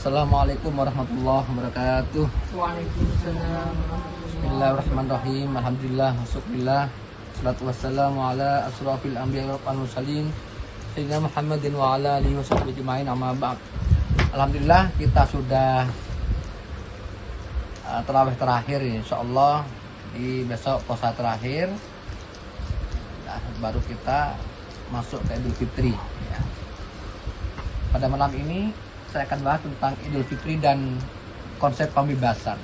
Assalamualaikum warahmatullahi wabarakatuh. Waalaikumsalam. Bismillahirrahmanirrahim. Alhamdulillah, wassalatu salatu wassalamu ala asrafil anbiya wal mursalin sayyidina Muhammadin wa ala alihi washabbihi ajmain, amma ba'd. Alhamdulillah kita sudah tarawih terakhir, insyaallah di besok puasa terakhir. Nah, baru kita masuk ke Idul Fitri ya. Pada malam ini saya akan bahas tentang Idul Fitri dan konsep pembebasan.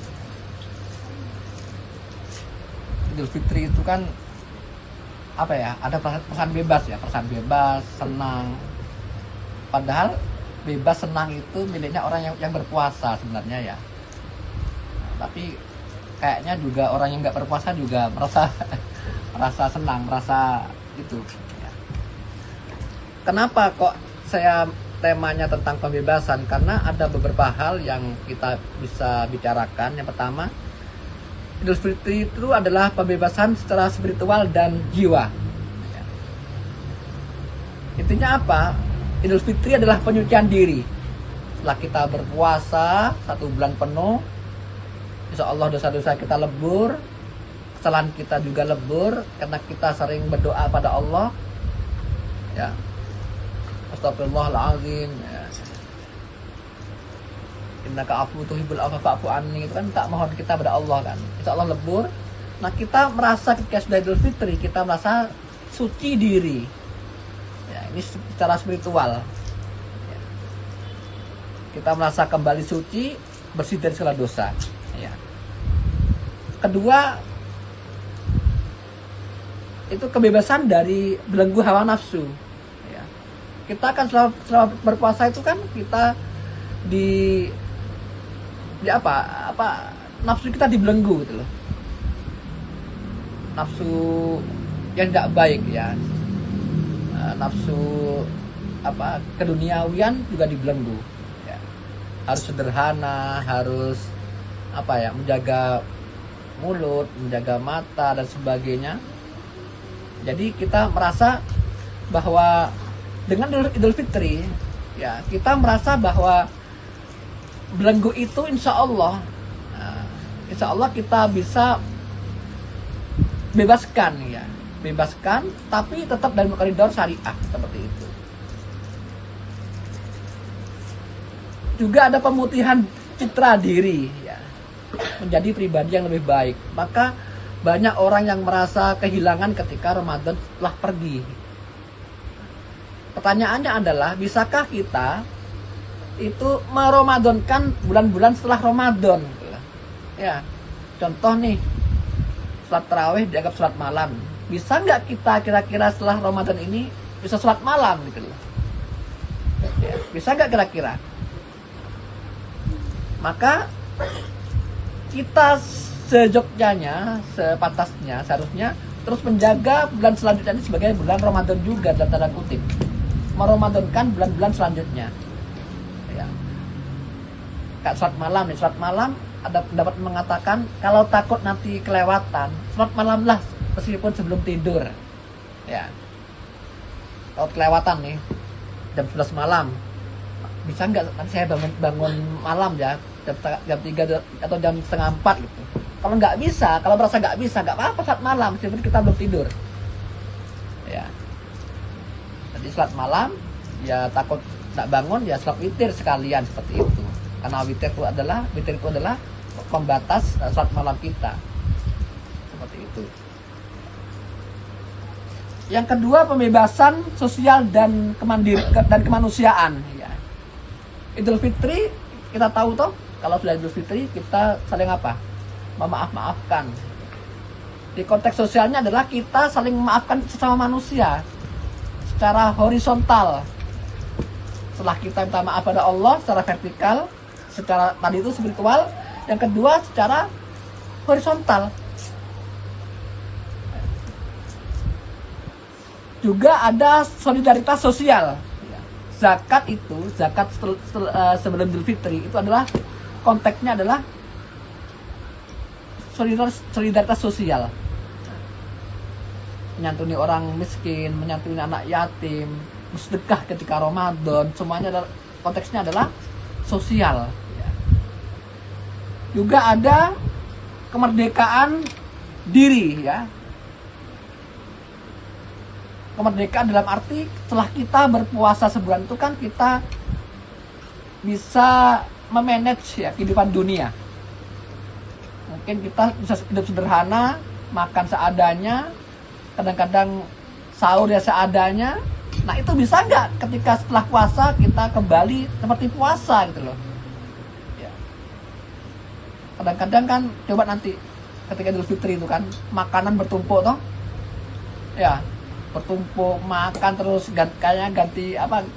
Idul Fitri itu kan apa ya? Ada perasaan bebas ya, perasaan bebas, senang. Padahal bebas senang itu miliknya orang yang berpuasa sebenarnya ya. Nah, tapi kayaknya juga orang yang nggak berpuasa juga merasa senang, merasa itu. Ya. Kenapa kok saya temanya tentang pembebasan? Karena ada beberapa hal yang kita bisa bicarakan. Yang pertama, Idul Fitri itu adalah pembebasan secara spiritual dan jiwa. Intinya apa? Idul Fitri adalah penyucian diri. Setelah kita berpuasa 1 bulan penuh, insya Allah dosa-dosa kita lebur, kesalahan kita juga lebur karena kita sering berdoa pada Allah. Ya, Astagfirullahaladzim ya. Innaka afu tuhibbul afwa fa'fu anni, itu kan tak mohon kita pada Allah kan. Insya Allah lebur. Nah, kita merasa ketika sudah Idul Fitri kita merasa suci diri ya, ini secara spiritual ya. Kita merasa kembali suci, bersih dari segala dosa ya. Kedua, itu kebebasan dari belenggu hawa nafsu. Kita kan selama berpuasa itu kan kita di apa nafsu kita dibelenggu gitu loh, nafsu yang tidak baik ya, nafsu apa keduniawian juga dibelenggu ya. Harus sederhana, harus apa ya, menjaga mulut, menjaga mata dan sebagainya. Jadi kita merasa bahwa dengan Idul Fitri ya, kita merasa bahwa belenggu itu insya Allah kita bisa bebaskan ya, bebaskan tapi tetap dalam koridor syariah seperti itu. Juga ada pemutihan citra diri ya, menjadi pribadi yang lebih baik. Maka banyak orang yang merasa kehilangan ketika Ramadan telah pergi. Pertanyaannya adalah, bisakah kita itu meramadankan bulan-bulan setelah Ramadan? Ya, contoh nih, sholat tarawih dianggap sholat malam. Bisa nggak kita kira-kira setelah Ramadan ini bisa sholat malam gitu loh? Ya, bisa nggak kira-kira? Maka kita sejogjanya, sepantasnya, seharusnya terus menjaga bulan selanjutnya ini sebagai bulan Ramadan juga dalam tanda kutip. Meramadankan bulan-bulan selanjutnya ya. Kayak sholat malam nih, sholat malam ada pendapat mengatakan kalau takut nanti kelewatan, sholat malam lah meskipun sebelum tidur ya. Kalau kelewatan nih jam 11 malam, bisa nggak nanti saya bangun malam ya, jam 3 atau jam setengah 4 gitu. Kalau nggak bisa, kalau merasa nggak bisa, nggak apa-apa sholat malam meskipun kita belum tidur ya. Di sholat malam ya, takut tak bangun ya sholat witir sekalian seperti itu, karena witir itu adalah pembatas sholat malam kita seperti itu. Yang kedua, pembebasan sosial dan kemanusiaan ya. Idul Fitri kita tahu toh, kalau sudah Idul Fitri kita saling apa, memaaf-maafkan. Di konteks sosialnya adalah kita saling memaafkan sesama manusia secara horizontal. Setelah kita minta maaf pada Allah secara vertikal, secara tadi itu spiritual. Yang kedua secara horizontal. Juga ada solidaritas sosial. Zakat sebelum Idul Fitri itu adalah konteksnya adalah solidaritas sosial. Menyantuni orang miskin, menyantuni anak yatim, bersedekah ketika Ramadan, semuanya adalah konteksnya adalah sosial. Ya. Juga ada kemerdekaan diri, ya. Kemerdekaan dalam arti setelah kita berpuasa sebulan itu kan kita bisa memanage ya kehidupan dunia. Mungkin kita bisa hidup sederhana, makan seadanya, kadang-kadang sahur ya seadanya. Nah itu bisa nggak ketika setelah puasa kita kembali seperti puasa gitu loh. Ya. Kadang-kadang kan coba nanti ketika Idul Fitri itu kan makanan bertumpuk toh, ya bertumpuk makan terus kayaknya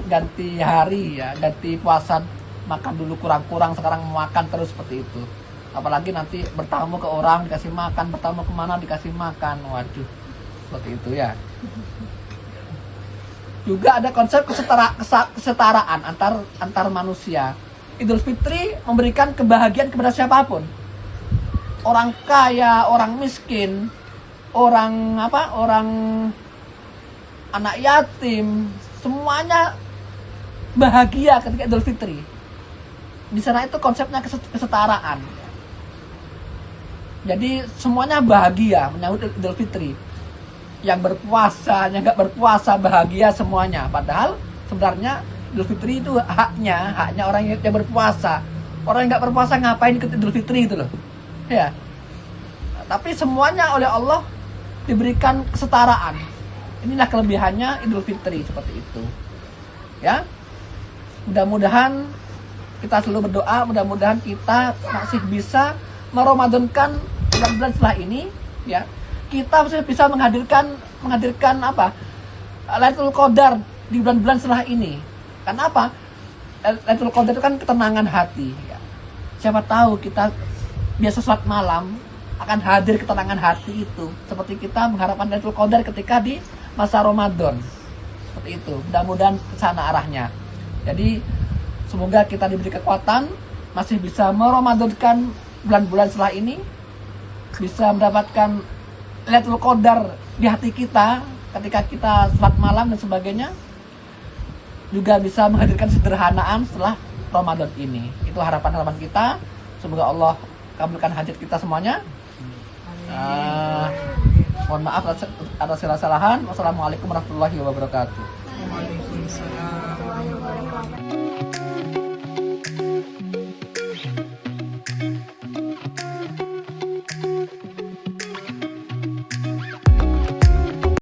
ganti hari ya, ganti puasa, makan dulu kurang-kurang sekarang makan terus seperti itu. Apalagi nanti bertamu ke orang dikasih makan, bertamu kemana dikasih makan, waduh seperti itu ya. Juga ada konsep kesetaraan antar manusia. Idul Fitri memberikan kebahagiaan kepada siapapun, orang kaya, orang miskin, orang anak yatim, semuanya bahagia ketika Idul Fitri. Di sana itu konsepnya kesetaraan. Jadi semuanya bahagia menyambut Idul Fitri. Yang berpuasa, yang nggak berpuasa bahagia semuanya. Padahal sebenarnya Idul Fitri itu haknya orang yang berpuasa. Orang yang nggak berpuasa ngapain ikut Idul Fitri itu loh, ya. Tapi semuanya oleh Allah diberikan kesetaraan. Inilah kelebihannya Idul Fitri seperti itu. Ya. Mudah-mudahan kita selalu berdoa, mudah-mudahan kita masih bisa meramadankan bulan-bulan setelah ini, ya. Kita masih bisa menghadirkan Lailatul Qadar di bulan-bulan setelah ini. Karena apa? Lailatul Qadar itu kan ketenangan hati, ya. Siapa tahu kita biasa sholat malam akan hadir ketenangan hati itu, seperti kita mengharapkan Lailatul Qadar ketika di masa Ramadan. Seperti itu. Mudah-mudahan ke sana arahnya. Jadi semoga kita diberi kekuatan masih bisa meramadankan bulan-bulan setelah ini, bisa mendapatkan Lailatul Qadar di hati kita ketika kita sholat malam dan sebagainya. Juga bisa menghadirkan sederhanaan setelah Ramadan ini. Itu harapan-harapan kita. Semoga Allah kabulkan hajat kita semuanya. Mohon maaf atas segala kesalahan. Wassalamualaikum warahmatullahi wabarakatuh. Waalaikumsalam.